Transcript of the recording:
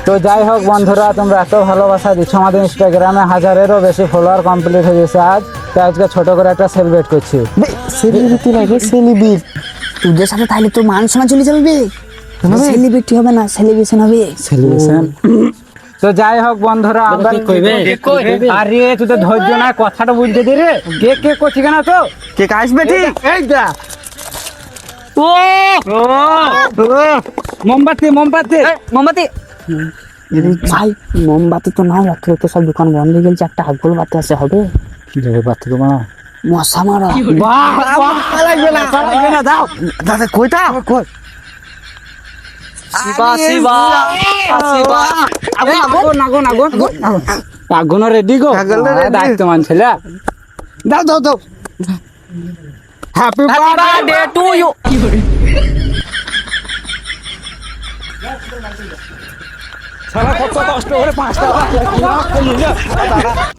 তো যাই হোক বন্ধুরা, তোমরা এত ভালোবাসা দিচ্ছ আমাদের ইনস্টাগ্রামে, 1000-এরও বেশি ফলোয়ার কমপ্লিট হয়ে গেছে আজ। তো আজকে ছোট করে একটা সেলিব্রেট করছি। সেলিব্রিটি লাগে সেলিব্রিটি তোদের সাথে তাহলে তো মান শোনা চলে যাবে। সেলিব্রিটি হবে না, সেলিব্রেশন হবে। সেলিব্রেশন। তো যাই হোক বন্ধুরা, আমরা আরে তুই তো ধৈর্য না, কথাটা বুঝতে দি রে। কে করছি কেন তো কেক আসবে ঠিক। এই যা মোমবাতি মোমবাতি ভাই, মোমবাতি তো নাই, রাত্রে তো সব দোকান বন্ধ হয়ে গেছে। একটা আগল বাতি আছে, হবে? বাতি তোমার মশা মারা। লাগবে না, দাও দাদা কইতা কই আগুন রেডি গো, দায়িত্ব মানছিল। দাও হ্যাপি বার্থডে টু ইউ। সারা কত কষ্ট করে 5 টাকা